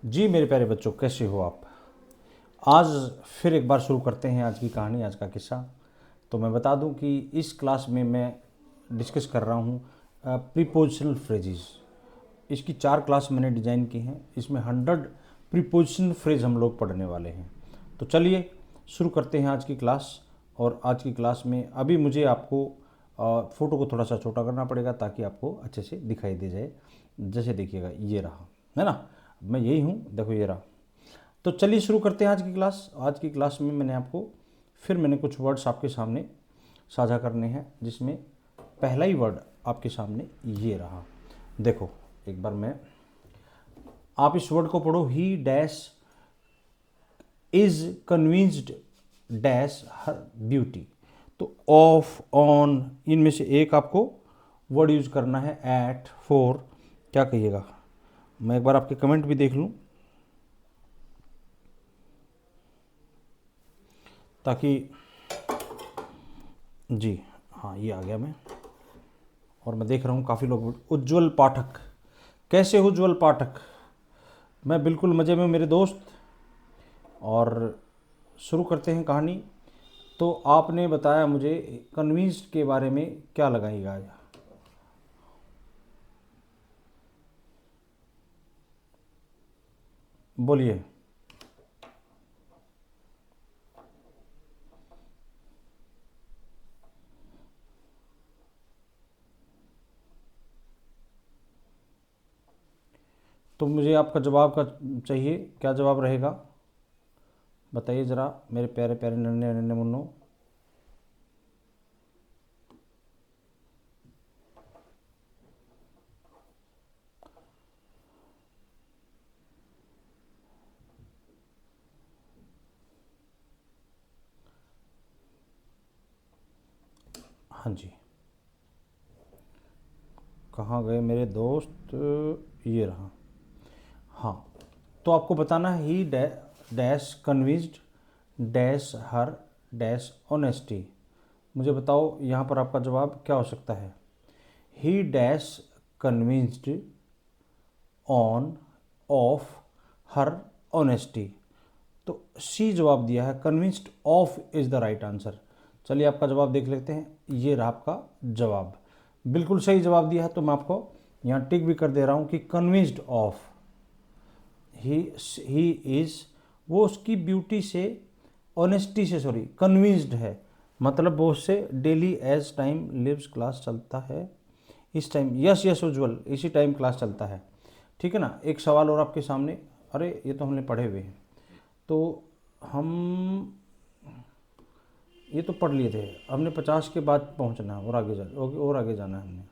जी मेरे प्यारे बच्चों, कैसे हो आप। आज फिर एक बार शुरू करते हैं आज की कहानी, आज का किस्सा। तो मैं बता दूं कि इस क्लास में मैं डिस्कस कर रहा हूं प्रीपोजिशनल फ्रेजेस। इसकी 4 क्लास मैंने डिज़ाइन की हैं। इसमें 100 प्रीपोजिशनल फ्रेज हम लोग पढ़ने वाले हैं। तो चलिए शुरू करते हैं आज की क्लास। और आज की क्लास में अभी मुझे आपको फ़ोटो को थोड़ा सा छोटा करना पड़ेगा ताकि आपको अच्छे से दिखाई दे जाए। जैसे देखिएगा, ये रहा, है ना। मैं यही हूँ, देखो ये रहा। तो चलिए शुरू करते हैं आज की क्लास। आज की क्लास में मैंने कुछ वर्ड्स आपके सामने साझा करने हैं, जिसमें पहला ही वर्ड आपके सामने ये रहा। देखो एक बार आप इस वर्ड को पढ़ो। ही dash is convinced dash her beauty. तो ऑफ, ऑन, इनमें से एक आपको वर्ड यूज करना है। एट, फॉर, क्या कहिएगा। मैं एक बार आपके कमेंट भी देख लूं ताकि, जी हाँ, ये आ गया मैं। और मैं देख रहा हूँ काफ़ी लोग। उज्ज्वल पाठक, कैसे हो उज्ज्वल पाठक। मैं बिल्कुल मज़े में मेरे दोस्त। और शुरू करते हैं कहानी। तो आपने बताया मुझे कन्विंस्ड के बारे में, क्या लगाएगा आज। बोलिए। तो मुझे आपका जवाब का चाहिए, क्या जवाब रहेगा बताइए ज़रा मेरे प्यारे प्यारे नन्हे नन्हे मुन्नो। हाँ जी, कहाँ गए मेरे दोस्त, ये रहा। हाँ, तो आपको बताना है ही dash convinced dash her dash honesty. मुझे बताओ यहाँ पर आपका जवाब क्या हो सकता है। ही dash convinced on of her honesty. तो सी जवाब दिया है, convinced of is the right answer. चलिए आपका जवाब देख लेते हैं। ये रहा आपका जवाब, बिल्कुल सही जवाब दिया है। तो मैं आपको यहाँ टिक भी कर दे रहा हूँ कि कन्विंस्ड ऑफ। ही इज़, वो उसकी ब्यूटी से, ऑनेस्टी से, सॉरी, कन्विंस्ड है। मतलब वो उससे डेली एज टाइम लिव्स क्लास चलता है। इस टाइम, यस यस उज्ज्वल, इसी टाइम क्लास चलता है। ठीक है ना। एक सवाल और आपके सामने। अरे ये तो हमने पढ़े हुए हैं। तो हम ये तो पढ़ लिए थे हमने। 50 के बाद पहुंचना है और आगे जाना है हमने।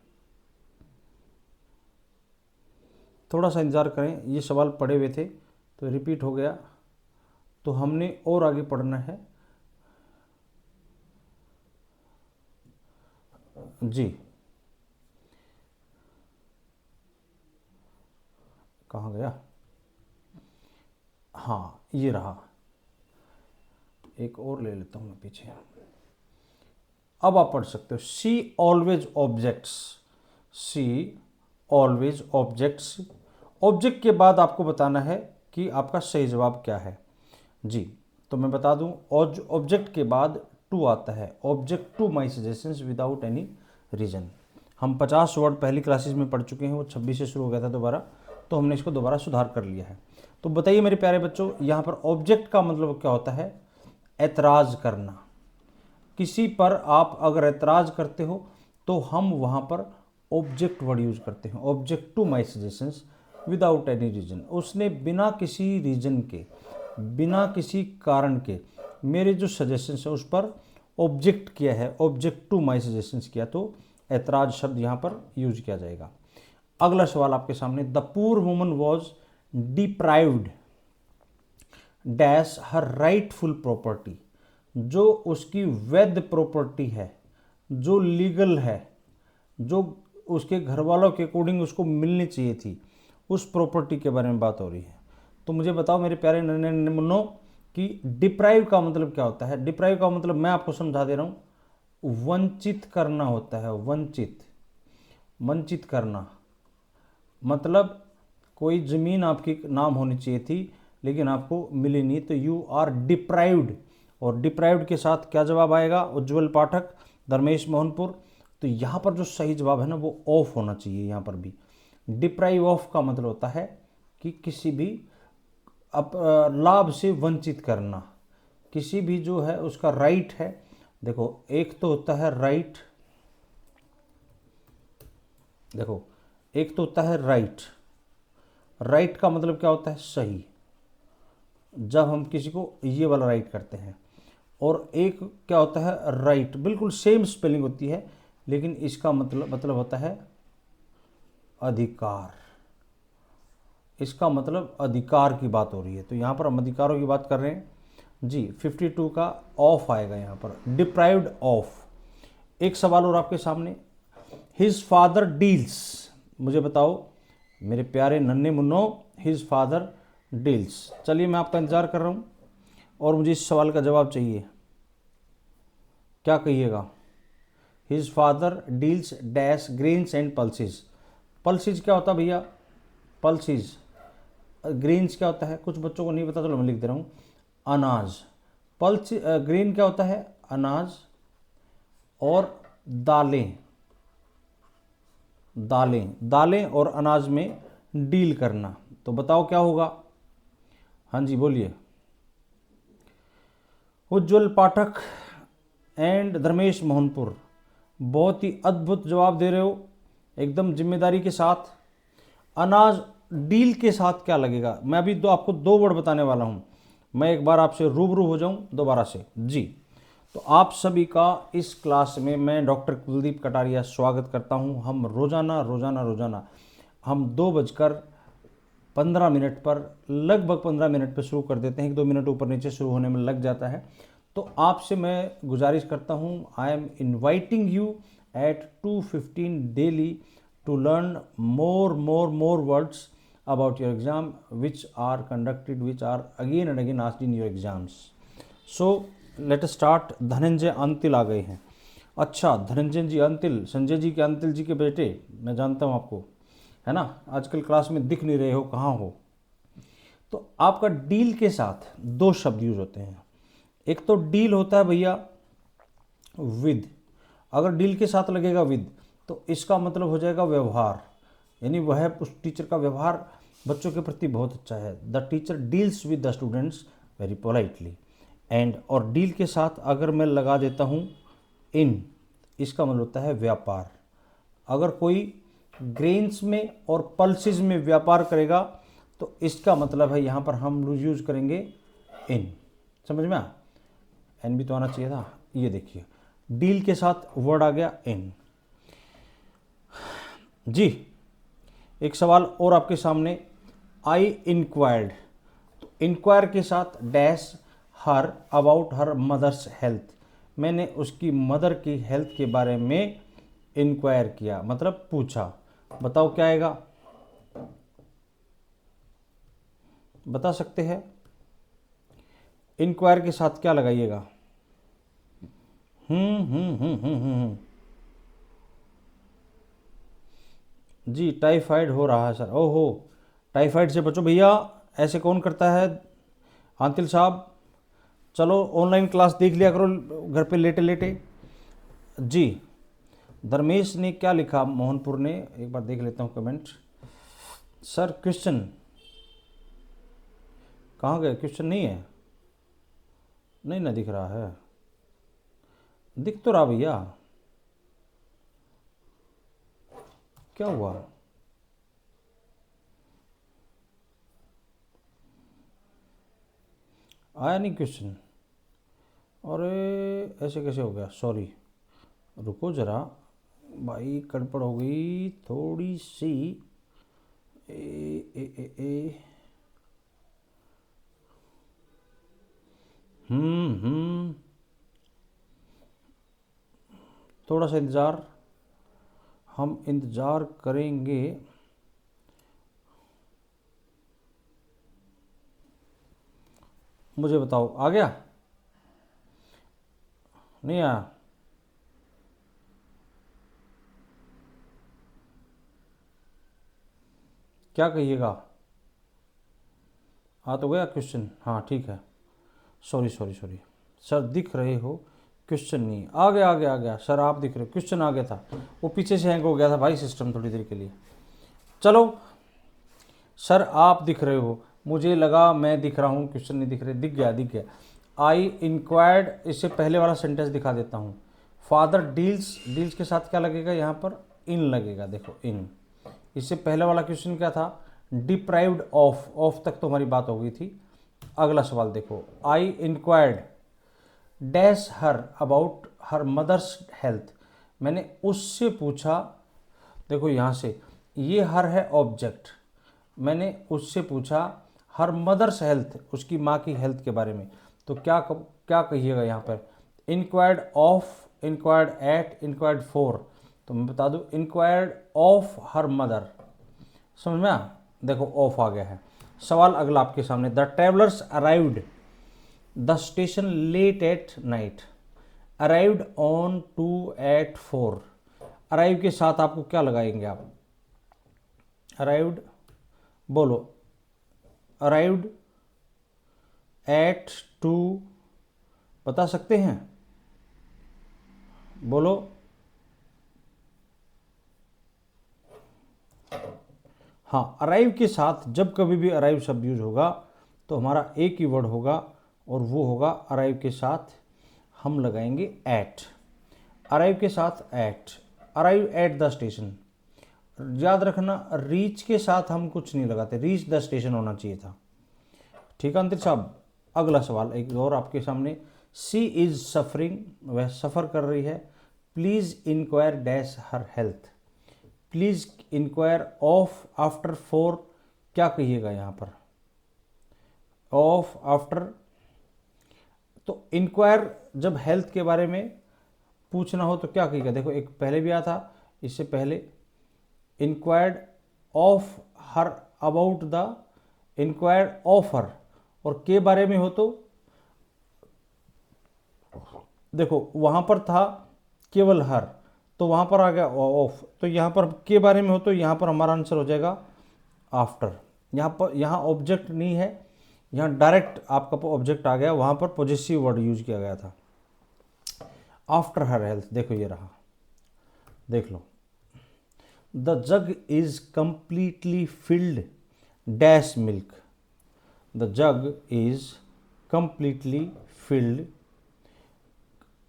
थोड़ा सा इंतज़ार करें, ये सवाल पढ़े हुए थे तो रिपीट हो गया, तो हमने और आगे पढ़ना है। जी, कहाँ गया। हाँ, ये रहा। एक और ले लेता हूँ मैं पीछे। अब आप पढ़ सकते हो। सी ऑलवेज ऑब्जेक्ट्स। सी ऑलवेज ऑब्जेक्ट्स। ऑब्जेक्ट के बाद आपको बताना है कि आपका सही जवाब क्या है। जी, तो मैं बता दूं, ऑब्जेक्ट के बाद टू आता है। Object to my suggestions without any reason. हम 50 वर्ड पहली क्लासेस में पढ़ चुके हैं, वो 26 से शुरू हो गया था दोबारा, तो हमने इसको दोबारा सुधार कर लिया है। तो बताइए मेरे प्यारे बच्चों, यहाँ पर ऑब्जेक्ट का मतलब क्या होता है। ऐतराज़ करना। किसी पर आप अगर ऐतराज़ करते हो तो हम वहाँ पर ऑब्जेक्ट वर्ड यूज करते हैं। Object to my suggestions without any reason. उसने बिना किसी रीजन के, बिना किसी कारण के मेरे जो सजेशंस है उस पर ऑब्जेक्ट किया है, ऑब्जेक्ट टू माई सजेशंस किया, तो ऐतराज शब्द यहाँ पर यूज किया जाएगा। अगला सवाल आपके सामने। The poor woman was deprived dash her rightful property. जो उसकी वैध प्रॉपर्टी है, जो लीगल है, जो उसके घर वालों के अकॉर्डिंग उसको मिलनी चाहिए थी, उस प्रॉपर्टी के बारे में बात हो रही है। तो मुझे बताओ मेरे प्यारे नन्हे नन्हे मुन्नो कि डिप्राइव का मतलब क्या होता है। डिप्राइव का मतलब मैं आपको समझा दे रहा हूँ, वंचित करना होता है। वंचित, वंचित करना मतलब कोई ज़मीन आपकी नाम होनी चाहिए थी लेकिन आपको मिली नहीं, तो यू आर डिप्राइव्ड। और डिप्राइव्ड के साथ क्या जवाब आएगा? उज्जवल पाठक, धर्मेश मोहनपुर। तो यहाँ पर जो सही जवाब है ना वो ऑफ होना चाहिए। यहाँ पर भी डिप्राइव ऑफ का मतलब होता है कि किसी भी लाभ से वंचित करना, किसी भी जो है उसका राइट है। देखो एक तो होता है राइट, देखो एक तो होता है राइट। राइट का मतलब क्या होता है? सही, जब हम किसी को ये वाला राइट करते हैं। और एक क्या होता है? राइट, बिल्कुल सेम स्पेलिंग होती है लेकिन इसका मतलब होता है अधिकार। इसका मतलब अधिकार की बात हो रही है, तो यहाँ पर हम अधिकारों की बात कर रहे हैं जी। 52 का ऑफ आएगा यहाँ पर, डिप्राइव्ड ऑफ। एक सवाल और आपके सामने, हिज फादर डील्स। मुझे बताओ मेरे प्यारे नन्हे मुन्नो, हिज फादर डील्स। चलिए मैं आपका इंतज़ार कर रहा हूँ और मुझे इस सवाल का जवाब चाहिए। क्या कहिएगा? His father deals dash grains and pulses. Pulses क्या होता है भैया? पल्सिस। ग्रेन्स क्या होता है? कुछ बच्चों को नहीं पता, तो मैं लिख दे रहा हूँ, अनाज। पल्स ग्रेन क्या होता है? अनाज। और दालें, दालें, दालें और अनाज में डील करना। तो बताओ क्या होगा? हाँ जी बोलिए। उज्जवल पाठक एंड धर्मेश मोहनपुर, बहुत ही अद्भुत जवाब दे रहे हो, एकदम जिम्मेदारी के साथ। अनाज डील के साथ क्या लगेगा? मैं अभी आपको दो वर्ड बताने वाला हूँ। मैं एक बार आपसे रूबरू हो जाऊँ दोबारा से जी। तो आप सभी का इस क्लास में मैं डॉक्टर कुलदीप कटारिया स्वागत करता हूँ। हम रोज़ाना रोज़ाना रोज़ाना हम 2:15 पर, लगभग 15 मिनट पर शुरू कर देते हैं। 1-2 मिनट ऊपर नीचे शुरू होने में लग जाता है। तो आपसे मैं गुजारिश करता हूँ, I am inviting you at 2:15 daily to learn more words about your exam which are conducted, which are again and again asked in your exams. So let us start. Dhananjay Antil आ गए हैं। अच्छा धनंजय जी अंतिल, संजय जी के अंतिल जी के बेटे, मैं जानता हूँ आपको, है ना? आजकल क्लास में दिख नहीं रहे हो, कहाँ हो? तो आपका डील के साथ दो शब्द यूज होते हैं। एक तो डील होता है भैया विद, अगर डील के साथ लगेगा विद तो इसका मतलब हो जाएगा व्यवहार, यानी वह उस टीचर का व्यवहार बच्चों के प्रति बहुत अच्छा है। The teacher deals with the students very politely. And और डील के साथ अगर मैं लगा देता हूँ इन, इसका मतलब होता है व्यापार। अगर कोई ग्रेन्स में और पल्सेस में व्यापार करेगा तो इसका मतलब है यहाँ पर हम यूज करेंगे इन। समझ में आ? एन भी तो आना चाहिए था। ये देखिए डील के साथ वर्ड आ गया इन जी। एक सवाल और आपके सामने, आई इंक्वायर्ड। तो इंक्वायर के साथ dash her about her mother's health. मैंने उसकी मदर की हेल्थ के बारे में इंक्वायर किया, मतलब पूछा। बताओ क्या आएगा? बता सकते हैं? इंक्वायर के साथ क्या लगाइएगा? जी टाइफाइड हो रहा है सर। ओहो, टाइफाइड से बचो भैया, ऐसे कौन करता है? आंतिल साहब चलो ऑनलाइन क्लास देख लिया करो घर पे लेटे लेटे जी। धर्मेश ने क्या लिखा? मोहनपुर ने, एक बार देख लेता हूँ कमेंट। सर क्वेश्चन कहाँ गए? क्वेश्चन नहीं है, नहीं ना दिख रहा है। दिख तो रहा भैया, क्या हुआ? आया नहीं क्वेश्चन? अरे ऐसे कैसे हो गया? सॉरी, रुको ज़रा भाई, गड़बड़ हो गई थोड़ी सी। ए, ए, ए, ए, हम्म, थोड़ा सा इंतज़ार, हम इंतज़ार करेंगे। मुझे बताओ आ गया? नहीं आया? क्या कहिएगा? आ तो गया क्वेश्चन? हाँ ठीक है, सॉरी सॉरी सॉरी सर, दिख रहे हो, क्वेश्चन नहीं आ गया, आ गया आ गया सर, आप दिख रहे हो, क्वेश्चन आ गया था, वो पीछे से हैंग हो गया था भाई सिस्टम थोड़ी देर के लिए। चलो सर आप दिख रहे हो, मुझे लगा मैं दिख रहा हूँ, क्वेश्चन नहीं दिख रहे, दिख गया दिख गया। आई इंक्वायर्ड, इससे पहले वाला सेंटेंस दिखा देता हूँ। फादर डील्स, डील्स के साथ क्या लगेगा यहाँ पर? इन लगेगा, देखो इन। इससे पहले वाला क्वेश्चन क्या था? डिप्राइव्ड ऑफ, ऑफ तक तो हमारी बात हो गई थी। अगला सवाल देखो, I inquired dash her about her mother's health, मैंने उससे पूछा, देखो यहाँ से ये हर है ऑब्जेक्ट, मैंने उससे पूछा हर मदर्स हेल्थ, उसकी माँ की हेल्थ के बारे में, तो क्या कहिएगा यहाँ पर? Inquired of, inquired at, inquired for, तो मैं बता दूँ इंक्वायर्ड ऑफ हर मदर, समझ में आ? देखो ऑफ आ गया है। सवाल अगला आपके सामने, the travellers arrived the station late at night, arrived on 2 at 4, arrive के साथ आपको क्या लगाएंगे आप? अराइव्ड, बोलो, अराइव्ड एट 2, बता सकते हैं? बोलो। हाँ, अराइव के साथ जब कभी भी अराइव शब्द यूज होगा तो हमारा एक ही वर्ड होगा और वो होगा अराइव के साथ हम लगाएंगे एट, अराइव के साथ at, arrive at the station. याद रखना रीच के साथ हम कुछ नहीं लगाते, रीच द स्टेशन होना चाहिए था। ठीक है अंतर साहब। अगला सवाल एक और आपके सामने, सी इज सफरिंग, वह सफ़र कर रही है, please inquire dash her health, please inquire of after 4, क्या कहिएगा यहाँ पर? ऑफ आफ्टर, तो इंक्वायर जब हेल्थ के बारे में पूछना हो तो क्या कहिएगा? देखो एक पहले भी आया था, इससे पहले inquired of her about the, inquired of her, और के बारे में हो तो देखो वहाँ पर था केवल हर, तो वहाँ पर आ गया ऑफ, तो यहाँ पर के बारे में हो तो यहाँ पर हमारा आंसर हो जाएगा आफ्टर। यहाँ पर, यहाँ ऑब्जेक्ट नहीं है, यहाँ डायरेक्ट आपका ऑब्जेक्ट आ गया, वहाँ पर पॉजेसिव वर्ड यूज किया गया था, आफ्टर हर हेल्थ। देखो ये रहा, देख लो, the jug is completely filled dash milk, the jug is completely filled,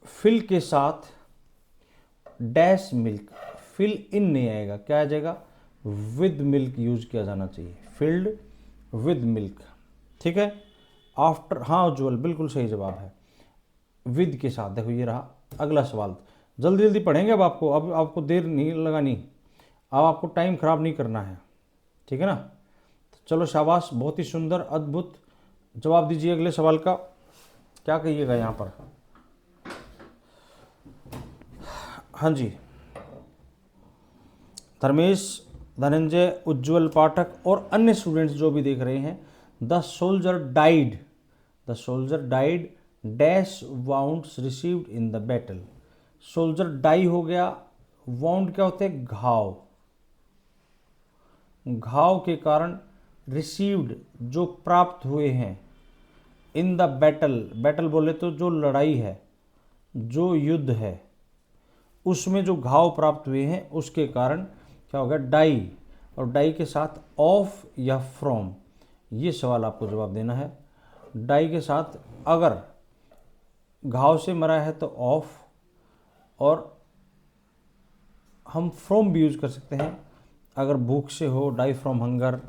fill के साथ डैश मिल्क, फिल इन नहीं आएगा, क्या आ जाएगा? विद मिल्क यूज किया जाना चाहिए, फिल्ड विद मिल्क। ठीक है, आफ्टर, हाँ उज्ज्वल बिल्कुल सही जवाब है, विद के साथ। देखो ये रहा अगला सवाल, जल्दी जल्दी पढ़ेंगे अब आपको देर नहीं लगानी, अब आपको टाइम खराब नहीं करना है, ठीक है ना? तो चलो शाबाश, बहुत ही सुंदर अद्भुत, जवाब दीजिए अगले सवाल का, क्या कहिएगा यहाँ पर? हाँ जी, धर्मेश, धनंजय, उज्ज्वल पाठक और अन्य स्टूडेंट्स जो भी देख रहे हैं, the soldier died, the soldier died dash wounds received in the battle, soldier die हो गया, वाउंड क्या होते हैं? घाव, घाव के कारण, रिसीव्ड जो प्राप्त हुए हैं, इन द बैटल, बैटल बोले तो जो लड़ाई है, जो युद्ध है, उसमें जो घाव प्राप्त हुए हैं उसके कारण क्या होगा? डाई, और डाई के साथ ऑफ या फ्रॉम, ये सवाल आपको जवाब देना है। डाई के साथ अगर घाव से मरा है तो ऑफ, और हम फ्रॉम भी यूज कर सकते हैं अगर भूख से हो, डाई फ्रॉम हंगर,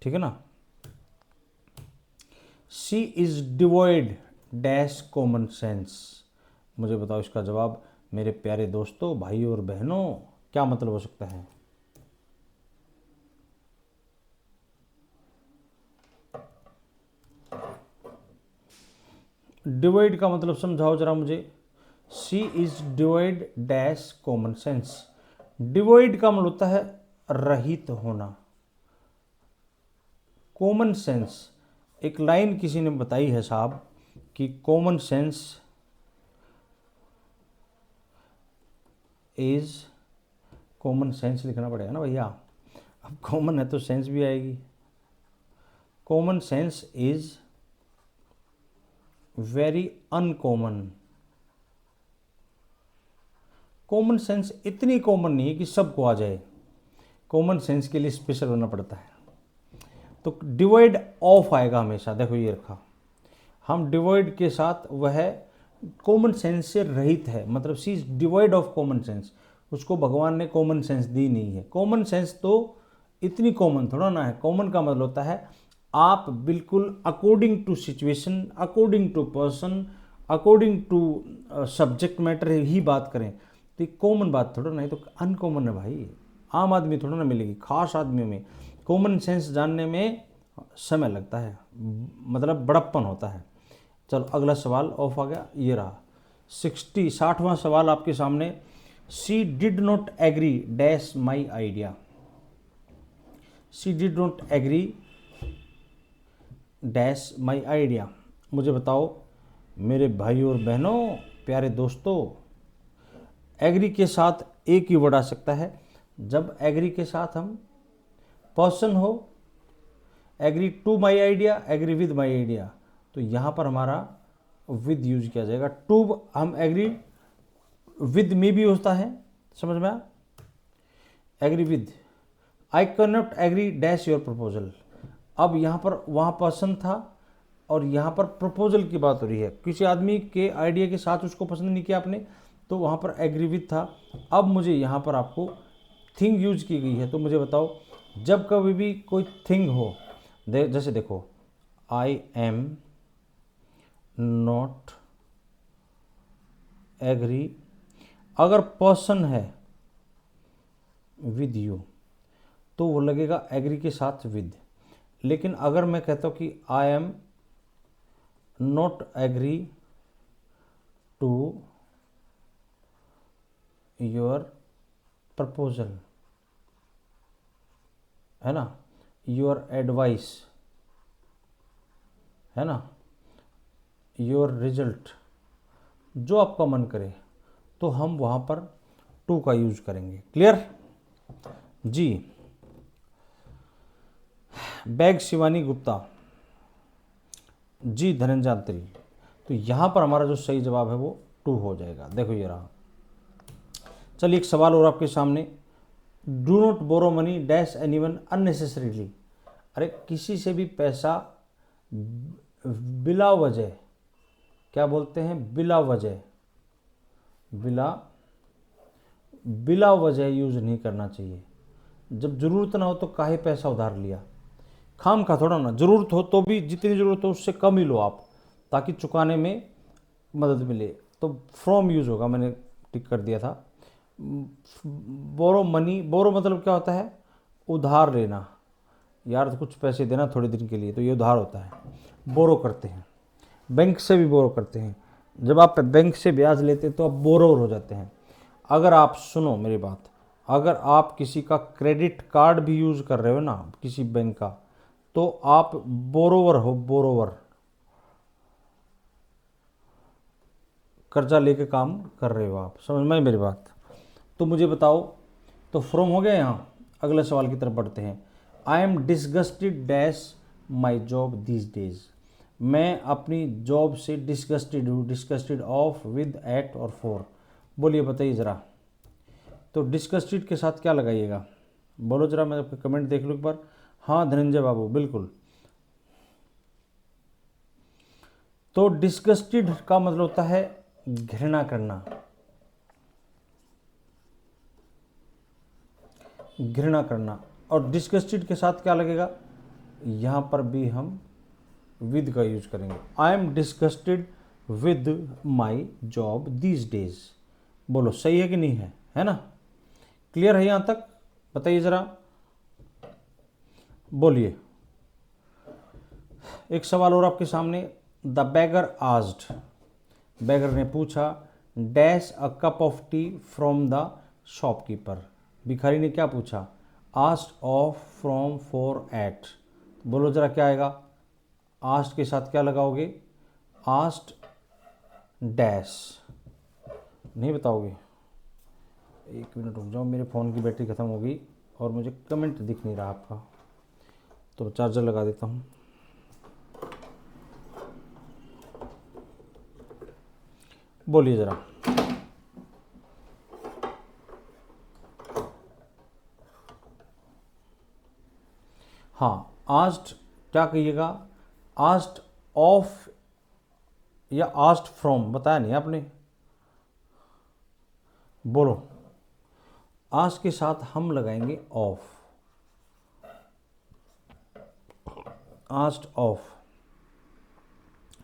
ठीक है ना? She is devoid dash common sense, मुझे बताओ इसका जवाब मेरे प्यारे दोस्तों, भाइयों और बहनों, क्या मतलब हो सकता है? डिवाइड का मतलब समझाओ जरा मुझे। She is divide dash common sense, divide का मतलब होता है रहित होना, कॉमन सेंस, एक लाइन किसी ने बताई है साहब कि common sense is, common sense लिखना पड़ेगा ना भैया, अब कॉमन है तो सेंस भी आएगी। Common sense is very uncommon. Common sense इतनी कॉमन नहीं है कि सबको आ जाए, कॉमन सेंस के लिए स्पेशल होना पड़ता है। तो डिवाइड ऑफ आएगा हमेशा, देखो ये रखा, हम डिवाइड के साथ वह कॉमन सेंस से रहित है, मतलब she is divide of common sense, उसको भगवान ने कॉमन सेंस दी नहीं है। कॉमन सेंस तो इतनी कॉमन थोड़ा ना है, कॉमन का मतलब होता है आप बिल्कुल according to situation, according to person, according to subject matter ही बात करें, तो ये कॉमन बात थोड़ा ना है, तो अनकॉमन है भाई, आम आदमी थोड़ा ना मिलेगी, खास आदमियों में कॉमन सेंस जानने में समय लगता है, मतलब बड़प्पन होता है। चलो अगला सवाल ऑफ आ गया, ये रहा 60वां सवाल आपके सामने। She did not agree dash my idea. She did not agree dash my idea. मुझे बताओ मेरे भाई और बहनों, प्यारे दोस्तों, एग्री के साथ एक ही वर्ड आ सकता है। जब एग्री के साथ हम पर्सन हो, agree to my idea, agree with my idea, तो यहाँ पर हमारा विद यूज किया जाएगा। टू हम एग्री विद में भी होता है, समझ में आया, agree with. I can not agree dash your proposal. अब यहाँ पर वहाँ पर्सन था और यहाँ पर प्रपोजल की बात हो रही है, किसी आदमी के आइडिया के साथ उसको पसंद नहीं किया आपने, तो वहाँ पर एग्री विद था। अब मुझे यहाँ पर आपको थिंग यूज की गई है, तो मुझे बताओ जब कभी भी कोई थिंग हो, जैसे देखो आई एम नॉट एग्री, अगर पर्सन है विद यू तो वो लगेगा एग्री के साथ विद। लेकिन अगर मैं कहता हूँ कि I am not agree to your proposal, है ना, योर एडवाइस, है ना, योर रिजल्ट, जो आपका मन करे, तो हम वहाँ पर टू का यूज करेंगे। क्लियर जी। बैग शिवानी गुप्ता, जी धनंजय अंतरी, तो यहाँ पर हमारा जो सही जवाब है वो टू हो जाएगा। देखो ये रहा। चलिए एक सवाल और आपके सामने। Do not borrow money dash anyone unnecessarily. अरे किसी से भी पैसा बिला वजह, क्या बोलते हैं, बिला वजह, बिला वजह यूज नहीं करना चाहिए। जब ज़रूरत ना हो तो काहे पैसा उधार लिया, खाम खा थोड़ा ना, ज़रूरत हो तो भी जितनी ज़रूरत हो उससे कम ही लो आप, ताकि चुकाने में मदद मिले। तो फ्रॉम यूज़ होगा, मैंने टिक कर दिया था। बोरो मनी, बोरो मतलब क्या होता है, उधार लेना, यार तो कुछ पैसे देना थोड़े दिन के लिए, तो ये उधार होता है, बोरो करते हैं। बैंक से भी बोरो करते हैं, जब आप बैंक से ब्याज लेते हैं तो आप बोरोवर हो जाते हैं। अगर आप सुनो मेरी बात, अगर आप किसी का क्रेडिट कार्ड भी यूज़ कर रहे हो ना किसी बैंक का, तो आप बोरोवर हो, बोरोवर, कर्जा लेके काम कर रहे हो आप, समझ में आई मेरी बात। तो मुझे बताओ, तो फ्रॉम हो गया यहाँ, अगले सवाल की तरफ बढ़ते हैं। I am disgusted dash my job these days. मैं अपनी जॉब से डिसगस्टेड हूँ, डिसगस्टेड ऑफ विद एट और फॉर। बोलिए बताइए ज़रा। तो डिसगस्टेड के साथ क्या लगाइएगा, बोलो ज़रा, मैं आपके कमेंट देख लूँ एक बार। हाँ धनंजय बाबू बिल्कुल। तो डिसगस्टेड का मतलब होता है घृणा करना, घृणा करना। और डिसगस्टेड के साथ क्या लगेगा, यहाँ पर भी हम विद का यूज करेंगे। I am disgusted with my job these days. बोलो सही है कि नहीं है, है ना, क्लियर है यहाँ तक, बताइए ज़रा, बोलिए। एक सवाल और आपके सामने। द बैगर आस्ड, बैगर ने पूछा, dash a cup of tea from the shopkeeper. भिखारी ने क्या पूछा, asked of from for at. बोलो ज़रा क्या आएगा, आस्ट के साथ क्या लगाओगे, आस्ट डैश, नहीं बताओगे, एक मिनट रुक जाओ, मेरे फ़ोन की बैटरी ख़त्म हो गई, और मुझे कमेंट दिख नहीं रहा आपका, तो चार्जर लगा देता हूँ। बोलिए ज़रा। हाँ, आस्ट क्या कहिएगा, आस्ट ऑफ या आस्ट फ्रॉम, बताया नहीं आपने, बोलो। आस्ट के साथ हम लगाएंगे ऑफ, आस्ट ऑफ,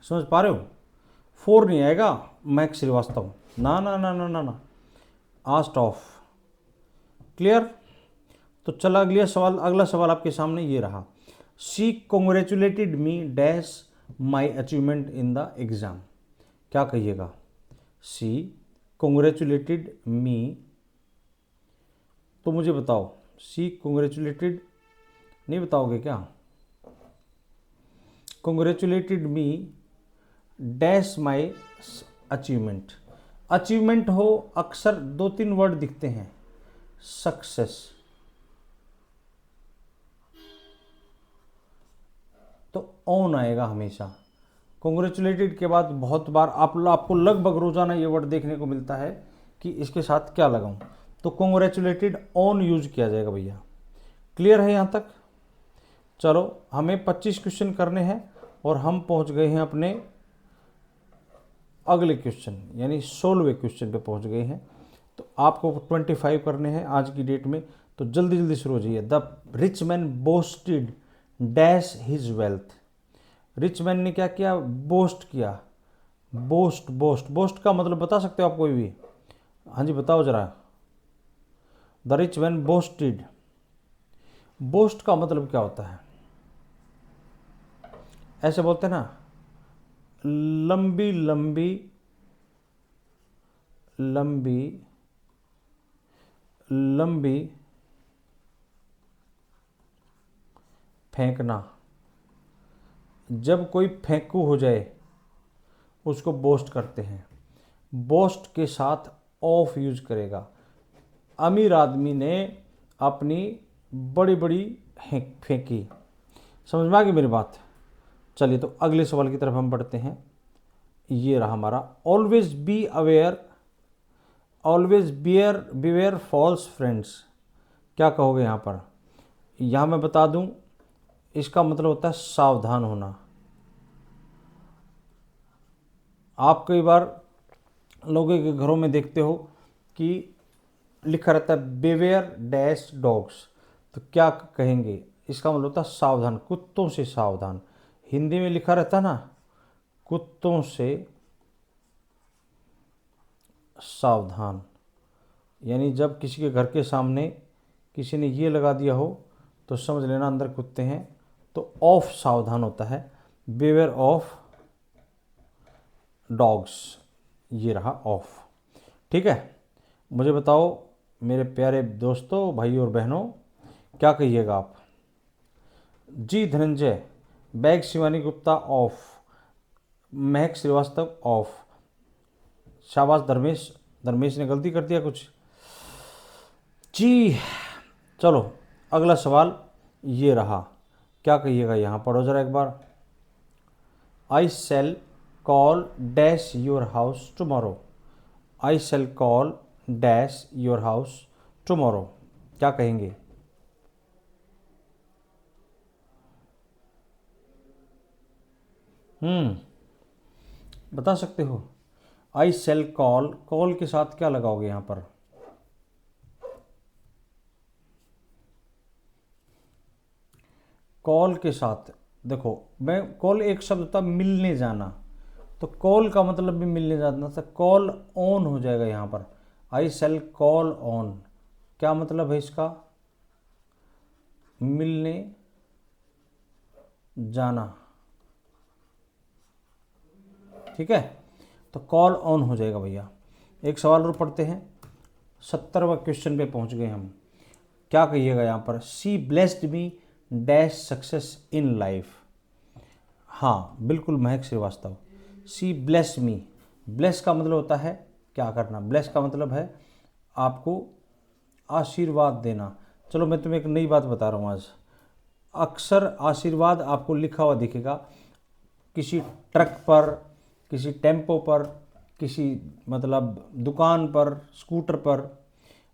समझ पा रहे हो? फोर नहीं आएगा मैक्स श्रीवास्तव, ना ना ना ना ना ना, आस्ट ऑफ। क्लियर? तो चला अगला सवाल आपके सामने ये रहा। She congratulated me dash my achievement in the exam. क्या कहिएगा? शी कॉन्ग्रेचुलेटेड मी, तो मुझे बताओ, शी कॉन्ग्रेचुलेटेड, नहीं बताओगे क्या? कॉन्ग्रेचुलेटेड मी डैश माई अचीवमेंट। अचीवमेंट हो, अक्सर 2-3 वर्ड दिखते हैं, सक्सेस, तो ऑन आएगा हमेशा। कॉन्ग्रेचुलेटेड के बाद बहुत बार आपको लगभग रोजाना ये वर्ड देखने को मिलता है कि इसके साथ क्या लगाऊं, तो कॉन्ग्रेचुलेटेड ऑन यूज किया जाएगा भैया। क्लियर है यहाँ तक? चलो, हमें 25 क्वेश्चन करने हैं और हम पहुंच गए हैं अपने अगले क्वेश्चन, यानी 16वें क्वेश्चन पे पहुंच गए हैं। तो आपको 25 करने हैं आज की डेट में, तो जल्दी जल्दी शुरू हो जाइए। The rich man boasted dash his wealth. Rich man ने क्या किया? बोस्ट किया। बोस्ट, बोस्ट, बोस्ट का मतलब बता सकते हो आप कोई भी? हाँ जी, बताओ जरा। The rich man boasted, boast का मतलब क्या होता है? ऐसे बोलते हैं ना, लंबी लंबी लंबी लंबी फेंकना। जब कोई फेंकू हो जाए उसको बोस्ट करते हैं। बोस्ट के साथ ऑफ यूज करेगा। अमीर आदमी ने अपनी बड़ी बड़ी फेंकी। समझ में आ गई मेरी बात? चलिए, तो अगले सवाल की तरफ हम बढ़ते हैं। ये रहा हमारा, always be aware, always beware false friends. क्या कहोगे यहाँ पर? यहाँ मैं बता दूँ, इसका मतलब होता है सावधान होना। आप कई बार लोगों के घरों में देखते हो कि लिखा रहता है बिवेयर डैश डॉग्स, तो क्या कहेंगे? इसका मतलब होता है सावधान, कुत्तों से सावधान। हिंदी में लिखा रहता है ना, कुत्तों से सावधान, यानी जब किसी के घर के सामने किसी ने ये लगा दिया हो तो समझ लेना अंदर कुत्ते हैं। तो ऑफ सावधान होता है, बिवेयर ऑफ डॉग्स, ये रहा ऑफ। ठीक है, मुझे बताओ मेरे प्यारे दोस्तों, भाई और बहनों, क्या कहिएगा आप? जी Dhananjay, bag Shivani Gupta of, Mahak Srivastava of. शाबाश धर्मेश, धर्मेश ने गलती कर दिया कुछ जी। चलो, अगला सवाल ये रहा। क्या कहिएगा यहाँ? पढ़ो जरा एक बार। I shall call dash your house tomorrow. I shall call dash your house tomorrow. क्या कहेंगे? बता सकते हो? आई शैल कॉल, कॉल के साथ क्या लगाओगे यहाँ पर? कॉल के साथ देखो, मैं कॉल एक शब्द होता मिलने जाना, तो कॉल का मतलब भी मिलने जाना था। कॉल ऑन हो जाएगा यहाँ पर। आई शैल कॉल ऑन, क्या मतलब है इसका? मिलने जाना। ठीक है, तो कॉल ऑन हो जाएगा भैया। एक सवाल और पढ़ते हैं, 70वां क्वेश्चन पे पहुंच गए हम। क्या कहिएगा यहाँ पर? She blessed me dash success in life. हाँ बिल्कुल Mahak Srivastava, she bless me. Bless का मतलब होता है क्या करना? ब्लेस का मतलब है आपको आशीर्वाद देना। चलो मैं तुम्हें एक नई बात बता रहा हूँ आज। अक्सर आशीर्वाद आपको लिखा हुआ दिखेगा किसी ट्रक पर, किसी टेम्पो पर, किसी मतलब दुकान पर, स्कूटर पर,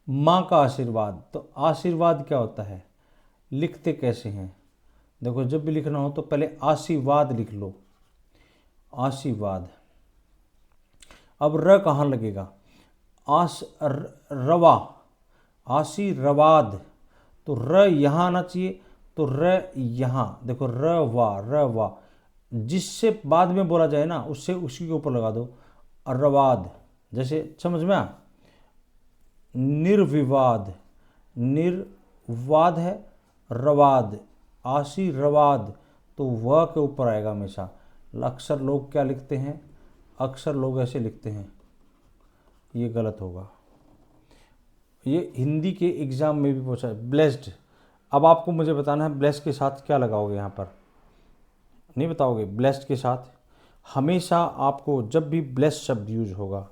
माँ का आशीर्वाद। तो आशीर्वाद क्या होता है, लिखते कैसे हैं? देखो, जब भी लिखना हो तो पहले आशीर्वाद लिख लो, आशीर्वाद। अब र कहाँ लगेगा? रवा, आशीर्वाद, तो र यहाँ आना चाहिए, तो र यहाँ। देखो र वा, जिससे बाद में बोला जाए ना उससे उसी के ऊपर लगा दो रवाद। जैसे समझ में आ? निर्विवाद, निर्वाद है, रवाद, आशीर्वाद, तो वह के ऊपर आएगा हमेशा। अक्सर लोग क्या लिखते हैं, अक्सर लोग ऐसे लिखते हैं, ये गलत होगा। ये हिंदी के एग्ज़ाम में भी पूछा है, ब्लेस्ड। अब आपको मुझे बताना है ब्लेस्ड के साथ क्या लगाओगे, यहाँ पर नहीं बताओगे। ब्लेस्ड के साथ हमेशा आपको जब भी ब्लेस्ड शब्द यूज होगा,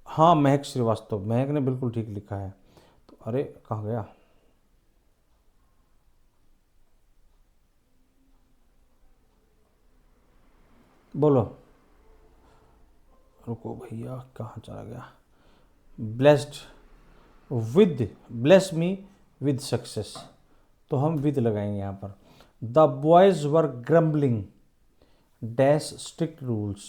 हाँ महक श्रीवास्तव, महक ने बिल्कुल ठीक लिखा है। तो अरे कहाँ गया, बोलो, रुको भैया कहाँ चला गया। Blessed with, bless me with success, तो हम विद लगाएंगे यहाँ पर। The boys were grumbling dash strict rules,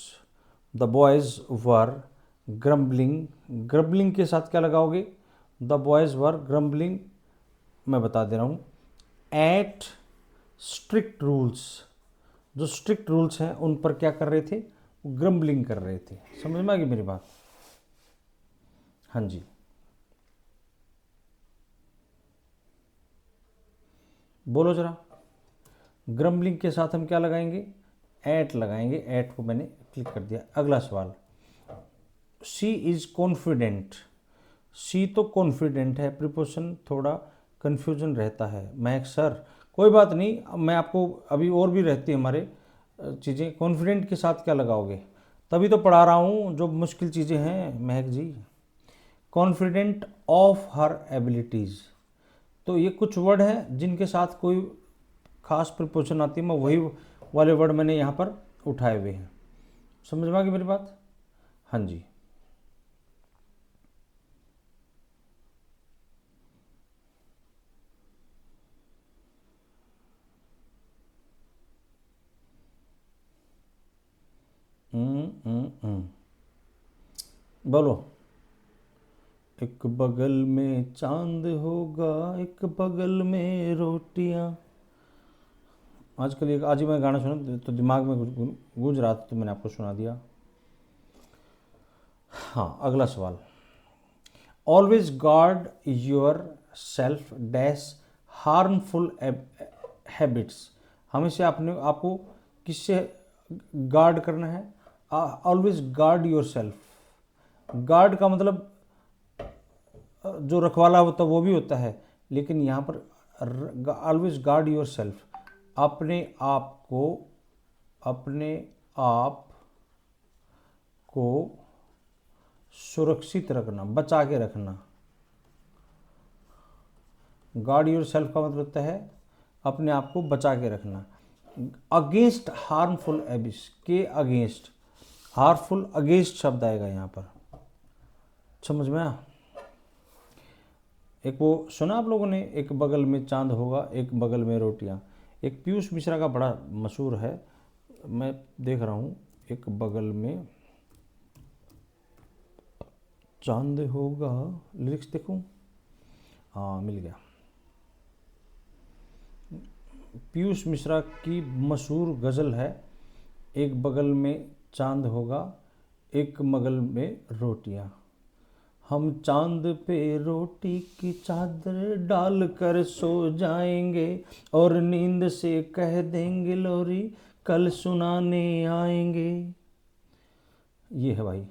the boys were grumbling, grumbling के साथ क्या लगाओगे? द बॉयज़ वर ग्रम्बलिंग, मैं बता दे रहा हूँ, एट स्ट्रिक्ट रूल्स, जो स्ट्रिक्ट रूल्स हैं उन पर क्या कर रहे थे? ग्रम्बलिंग कर रहे थे। समझ में आ गई मेरी बात? हाँ जी, बोलो जरा। ग्रम्बलिंग के साथ हम क्या लगाएंगे? एट लगाएंगे, एट को मैंने क्लिक कर दिया। अगला सवाल, शी इज़ कॉन्फिडेंट, शी तो कॉन्फिडेंट है, प्रीपोजिशन थोड़ा कन्फ्यूजन रहता है। मैं सर कोई बात नहीं, मैं आपको अभी और भी रहती है हमारे चीज़ें। कॉन्फिडेंट के साथ क्या लगाओगे? तभी तो पढ़ा रहा हूँ जो मुश्किल चीज़ें हैं महक जी। कॉन्फिडेंट ऑफ हर एबिलिटीज़, तो ये कुछ वर्ड हैं जिनके साथ कोई खास प्रिपोजिशन आती है, मैं वही वाले वर्ड मैंने यहाँ पर उठाए हुए हैं। समझ में आ गई मेरी बात? हाँ जी, बोलो। एक बगल में चांद होगा, एक बगल में रोटियां। आजकल एक आज ही मैं गाना सुना तो दिमाग में गूंज रहा था, तो मैंने आपको सुना दिया। हाँ, अगला सवाल, always guard your self dash harmful habits, हमेशा अपने आपको किससे गार्ड करना है? Always guard your self. Guard का मतलब जो रखवाला होता है वो भी होता है, लेकिन यहाँ पर ऑलवेज गार्ड योर सेल्फ, अपने आप को, अपने आप को सुरक्षित रखना, बचा के रखना। गार्ड योर सेल्फ का मतलब होता है अपने आप को बचा के रखना। अगेंस्ट हार्मफुल एबिस के अगेंस्ट, हार्मफुल अगेंस्ट शब्द आएगा यहाँ पर। समझ में आ? एक वो सुना आप लोगों ने, एक बगल में चांद होगा, एक बगल में रोटियां। एक पीयूष मिश्रा का बड़ा मशहूर है, मैं देख रहा हूँ, एक बगल में चांद होगा, लिरिक्स देखूं, हाँ मिल गया। पीयूष मिश्रा की मशहूर गज़ल है, एक बगल में चांद होगा, एक बगल में रोटियां। हम चांद पे रोटी की चादर डाल कर सो जाएंगे और नींद से कह देंगे लोरी कल सुनाने आएंगे। ये है भाई,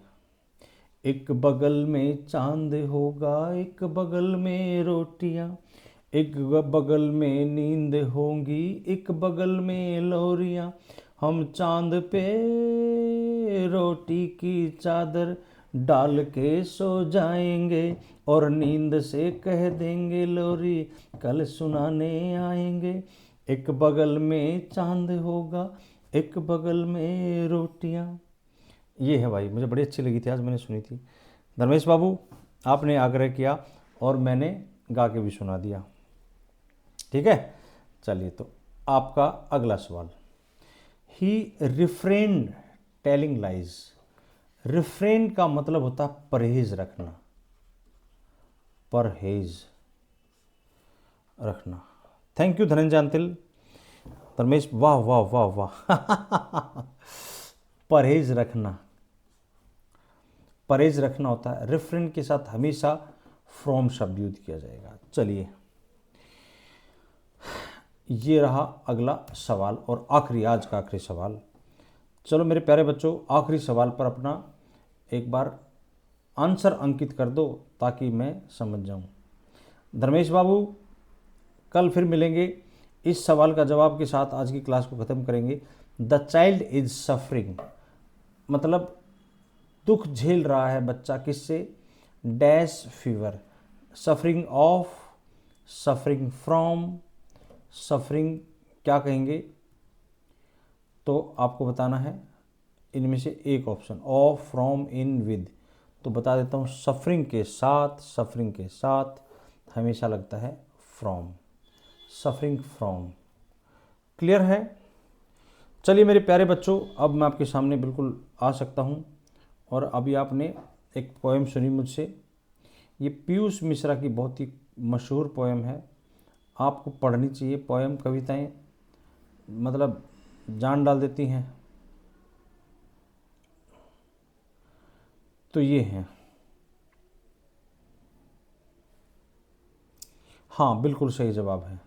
एक बगल में चांद होगा, एक बगल में रोटियां, एक बगल में नींद होंगी, एक बगल में लोरियां। हम चांद पे रोटी की चादर डाल के सो जाएंगे और नींद से कह देंगे लोरी कल सुनाने आएंगे। एक बगल में चांद होगा, एक बगल में रोटियां। ये है भाई, मुझे बड़ी अच्छी लगी थी, आज मैंने सुनी थी। धर्मेश बाबू, आपने आग्रह किया और मैंने गा के भी सुना दिया। ठीक है, चलिए तो आपका अगला सवाल। He refrained telling lies. Refrain का मतलब होता है परहेज रखना, परहेज रखना। Thank you Dhananjay Antil. धर्मेश, वाह वाह वाह वाह परहेज रखना, परहेज रखना होता है। रिफ्रेन के साथ हमेशा फ्रॉम शब्द यूज किया जाएगा। चलिए, ये रहा अगला सवाल और आखिरी, आज का आखिरी सवाल। चलो मेरे प्यारे बच्चों, आखिरी सवाल पर अपना एक बार आंसर अंकित कर दो ताकि मैं समझ जाऊं। धर्मेश बाबू, कल फिर मिलेंगे, इस सवाल का जवाब के साथ आज की क्लास को ख़त्म करेंगे। द चाइल्ड इज सफरिंग, मतलब दुख झेल रहा है बच्चा, किससे? Dash fever. Suffering of, suffering from, suffering क्या कहेंगे? तो आपको बताना है इनमें से एक option, of, from, in, with. तो बता देता हूँ, सफरिंग के साथ, सफरिंग के साथ हमेशा लगता है फ्रॉम, सफरिंग फ्रॉम। क्लियर है? चलिए मेरे प्यारे बच्चों, अब मैं आपके सामने बिल्कुल आ सकता हूँ। और अभी आपने एक पोएम सुनी मुझसे, ये पीयूष मिश्रा की बहुत ही मशहूर पोएम है, आपको पढ़नी चाहिए। पोएम, कविताएं मतलब जान डाल देती हैं। तो ये हैं, हाँ बिल्कुल सही जवाब है।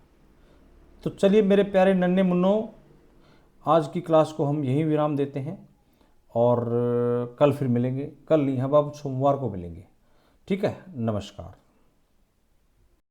तो चलिए मेरे प्यारे नन्हे मुन्नों, आज की क्लास को हम यहीं विराम देते हैं और कल फिर मिलेंगे। कल नहीं, हम अब सोमवार को मिलेंगे। ठीक है, नमस्कार।